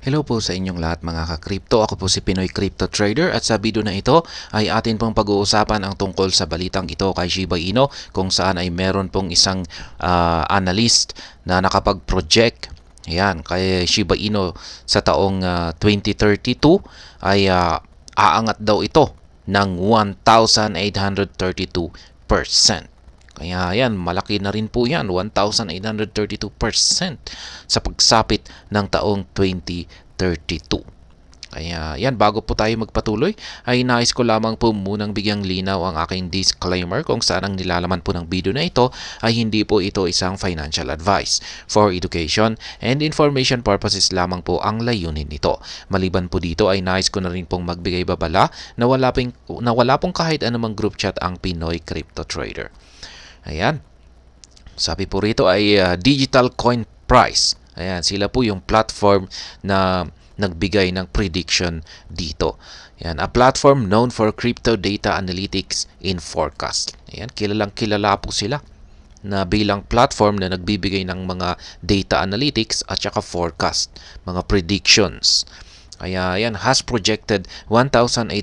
Hello po sa inyong lahat mga ka-crypto. Ako po si Pinoy Crypto Trader at sa video na ito ay atin pong pag-uusapan ang tungkol sa balitang ito kay Shiba Inu kung saan ay meron pong isang analyst na nakapag-project kay Shiba Inu sa taong 2032 ay aangat daw ito ng 1,832%. Kaya yan, malaki na rin po yan, 1,832% sa pagsapit ng taong 2032. Kaya yan, bago po tayo magpatuloy, ay nais ko lamang po munang bigyang linaw ang aking disclaimer kung saan ang nilalaman po ng video na ito ay hindi po ito isang financial advice. For education and information purposes lamang po ang layunin nito. Maliban po dito ay nais ko na rin pong magbigay babala na wala pong kahit anumang group chat ang Pinoy Crypto Trader. Ayan. Sabi po rito ay Digital Coin Price. Ayan, sila po yung platform na nagbigay ng prediction dito. Ayan, a platform known for crypto data analytics in forecast. Ayan, kilalang kilala po sila na bilang platform na nagbibigay ng mga data analytics at saka forecast, mga predictions. Kaya yan has projected 1,832%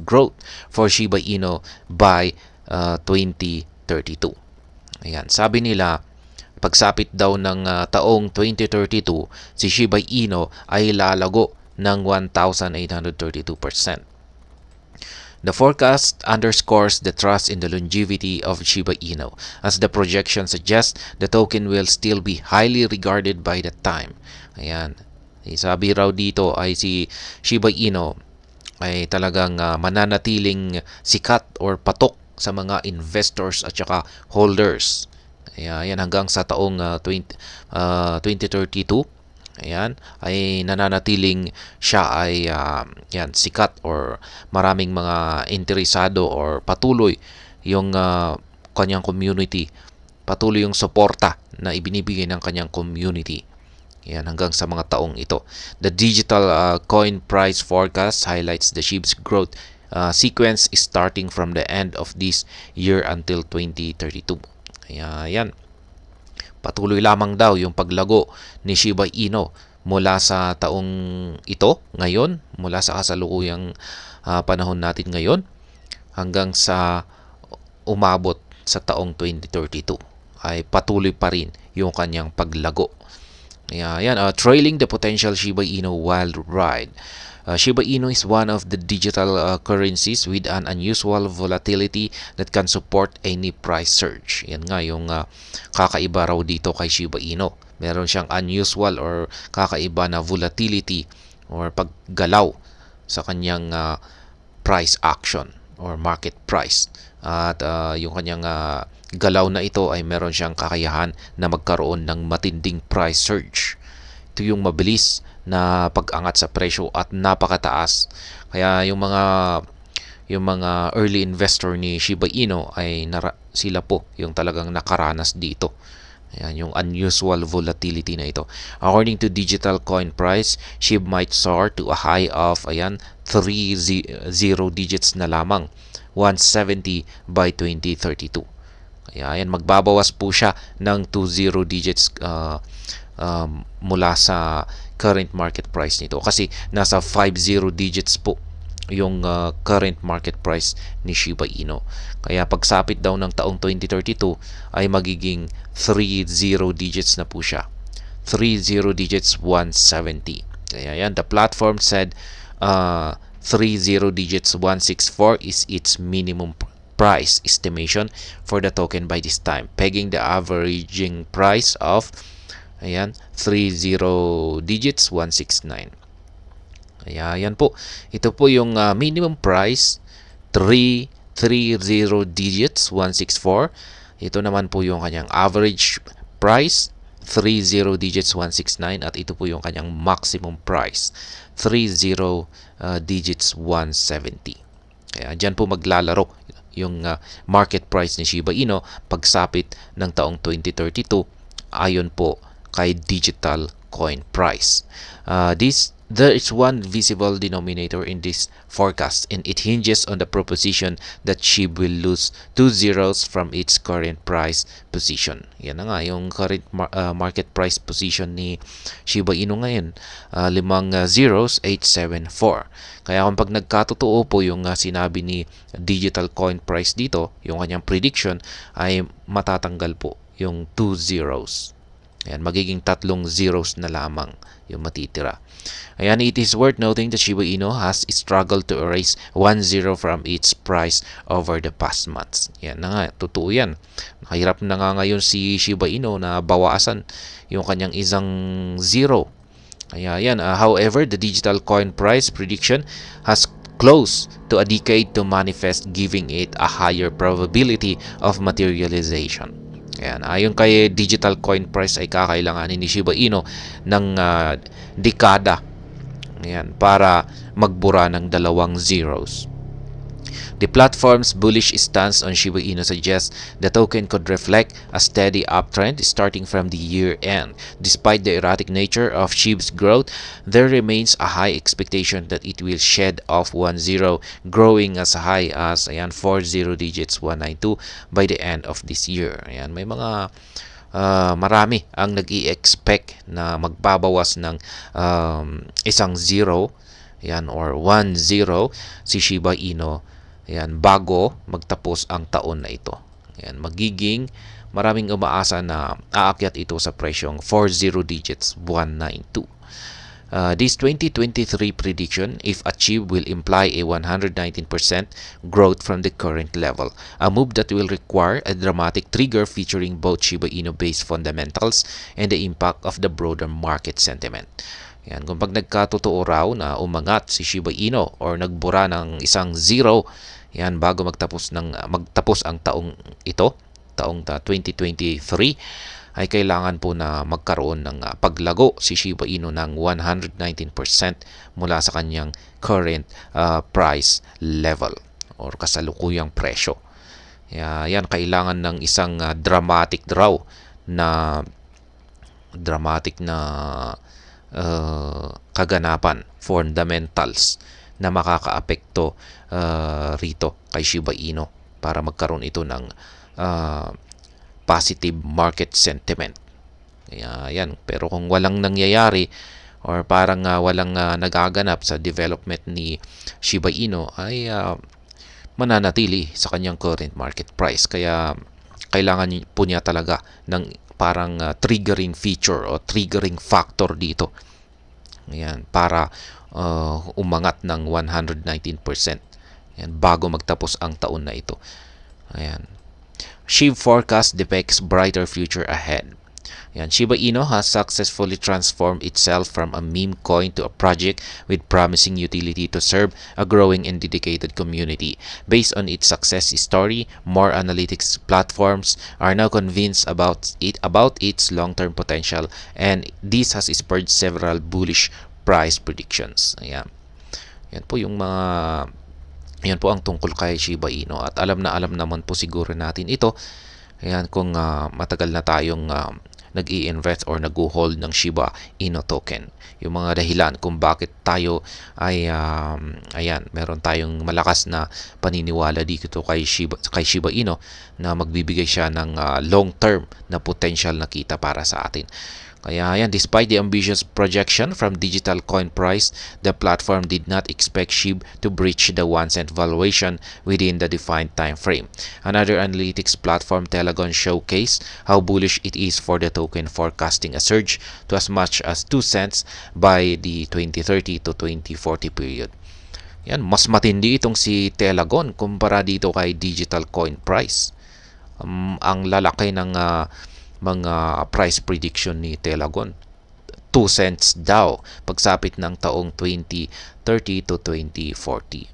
growth for Shiba Inu by 2032. Ayan, sabi nila, pagsapit daw ng taong 2032, si Shiba Inu ay lalago ng 1,832%. The forecast underscores the trust in the longevity of Shiba Inu, as the projection suggests the token will still be highly regarded by that time. Ayan, sabi raw dito ay si Shiba Inu ay talagang mananatiling sikat or patok sa mga investors at saka holders. Ayan, hanggang sa taong 2032. Ayan, ay nananatiling siya ay sikat or maraming mga interesado or patuloy yung kanyang community, patuloy yung suporta na ibinibigay ng kanyang community. Yan, hanggang sa mga taong ito. The digital coin price forecast highlights the SHIB's growth sequence is starting from the end of this year until 2032. Kaya yan, patuloy lamang daw yung paglago ni Shiba Inu mula sa taong ito ngayon, mula sa kasalukuyang panahon natin ngayon hanggang sa umabot sa taong 2032 ay patuloy pa rin yung kanyang paglago. Trailing the potential Shiba Inu wild ride. Shiba Inu is one of the digital currencies with an unusual volatility that can support any price surge. Yan nga yung kakaiba raw dito kay Shiba Inu. Meron siyang unusual or kakaiba na volatility or paggalaw sa kanyang price action or market price. At yung kanyang galaw na ito ay meron siyang kakayahan na magkaroon ng matinding price surge. Ito yung mabilis na pag-angat sa presyo at napakataas. Kaya yung mga early investor ni Shiba Inu ay sila po yung talagang nakaranas dito. Ayan, yung unusual volatility na ito. According to digital coin price, SHIB might soar to a high of 3 zero digits na lamang, 170 by 2032. Kaya ayan, magbabawas po siya ng 2 zero digits mula sa current market price nito. Kasi nasa 5 zero digits po yung current market price ni Shiba Inu. Kaya pagsapit daw ng taong 2032 ay magiging 3 zero digits na po siya. 3 zero digits, 170. Kaya yan, the platform said 3 zero digits, 164 is its minimum price estimation for the token by this time, pegging the averaging price of 3 zero digits, 169. Kaya yan po. Ito po yung minimum price, 3 zero digits, 164. Ito naman po yung kanyang average price, 3 zero digits, 169. At ito po yung kanyang maximum price, 3 zero digits, 170. Kaya dyan po maglalaro yung market price ni Shiba Inu pagsapit ng taong 2032 ayon po kay digital coin price. This There is one visible denominator in this forecast, and it hinges on the proposition that SHIB will lose 2 zeros from its current price position. Yan na nga, yung current market price position ni Shiba Inu ngayon, 5 zeros, 874. Kaya kung pag nagkatotoo po yung sinabi ni Digital Coin Price dito, yung kanyang prediction, ay matatanggal po yung 2 zeros. Ayan, magiging 3 zeros na lamang yung matitira. Ayan, it is worth noting that Shiba Inu has struggled to erase 1 zero from its price over the past months. Yan na nga, totoo yan. Nakahirap na nga ngayon si Shiba Inu na bawasan yung kanyang isang zero. Kaya yan, however, the digital coin price prediction has close to a decade to manifest, giving it a higher probability of materialization. Ayan, ayon kay digital coin price ay kakailanganin ni Shiba Inu ng dekada, ayan, para magbura ng 2 zeros. The platform's bullish stance on Shiba Inu suggests the token could reflect a steady uptrend starting from the year end. Despite the erratic nature of SHIB's growth, there remains a high expectation that it will shed off 1 zero, growing as high as 4 zero digits 192 by the end of this year. Ayan, may mga marami ang nag-i-expect na magbabawas ng isang zero, yan, or 1 zero si Shiba Inu, yan, bago magtapos ang taon na ito. Yan, magiging maraming umaasa na aakyat ito sa presyong 4 zero digits 192. This 2023 prediction, if achieved, will imply a 119% growth from the current level, a move that will require a dramatic trigger featuring both Shiba Inu-based fundamentals and the impact of the broader market sentiment. Yan, kung pag nagkatotoo raw na umangat si Shiba Inu or nagbura ng isang zero, yan, bago magtapos ang taong ito, taong 2023, ay kailangan po na magkaroon ng paglago si Shiba Inu ng 119% mula sa kanyang current price level or kasalukuyang presyo. Yan, kailangan ng isang dramatic na kaganapan, fundamentals na makakaapekto rito kay Shiba Inu para magkaroon ito ng positive market sentiment. Yan. Pero kung walang nangyayari or parang walang nagaganap sa development ni Shiba Inu, ay mananatili sa kanyang current market price. Kaya kailangan po niya talaga ng parang triggering feature o triggering factor dito. Ayan, para umangat ng 119%. Ayan, bago magtapos ang taon na ito. Ayan. SHIB forecast depicts brighter future ahead. Yan, Shiba Inu has successfully transformed itself from a meme coin to a project with promising utility to serve a growing and dedicated community. Based on its success story, more analytics platforms are now convinced about its long-term potential, and this has spurred several bullish price predictions. Ayan. Yan po yung mga yan po ang tungkol kay Shiba Inu, at alam naman po siguro natin ito. Ayan, kung matagal na tayong nag-i-invest or nag-hold ng Shiba Inu token. Yung mga dahilan kung bakit tayo ay meron tayong malakas na paniniwala dito kay Shiba Inu na magbibigay siya ng long-term na potential na kita para sa atin. Kaya yan, despite the ambitious projection from Digital Coin Price, the platform did not expect SHIB to breach the 1 cent valuation within the defined time frame. Another analytics platform, Telegon, showcased how bullish it is for the token, forecasting a surge to as much as 2 cents by the 2030 to 2040 period. Yan, mas matindi itong si Telegon kumpara dito kay Digital Coin Price. Ang lalaki ng mga price prediction ni Telegon. 2 cents daw pagsapit ng taong 2030 to 2040.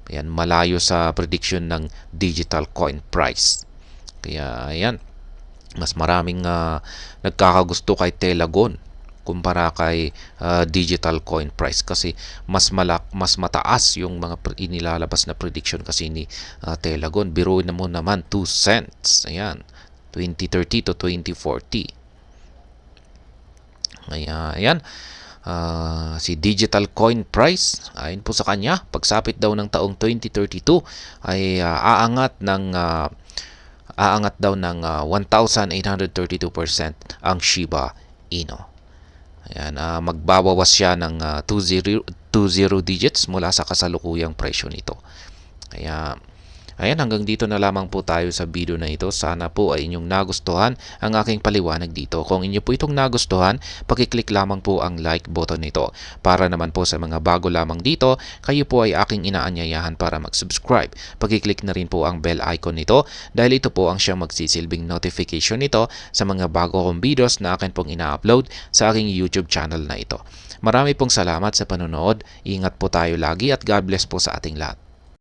Ayan, malayo sa prediction ng Digital Coin Price. Kaya ayan, mas maraming nagkakagusto kay Telegon kumpara kay Digital Coin Price kasi mas mataas yung mga inilalabas na prediction kasi ni Telegon. Biruin mo naman 2 cents. Ayan, 2030 to 2040. Ayan. si Digital Coin Price. Ayon po sa kanya, pagsapit daw ng taong 2032 ay aangat daw ng 1,832% ang Shiba Inu. Ayan, magbabawas siya ng 20 digits mula sa kasalukuyang presyo nito. Kaya ayan, hanggang dito na lamang po tayo sa video na ito. Sana po ay inyong nagustuhan ang aking paliwanag dito. Kung inyo po itong nagustuhan, pakiclick lamang po ang like button nito. Para naman po sa mga bago lamang dito, kayo po ay aking inaanyayahan para mag-subscribe. Pakiclick na rin po ang bell icon nito dahil ito po ang siyang magsisilbing notification nito sa mga bago kong videos na akin pong ina-upload sa aking YouTube channel na ito. Marami pong salamat sa panonood. Ingat po tayo lagi at God bless po sa ating lahat.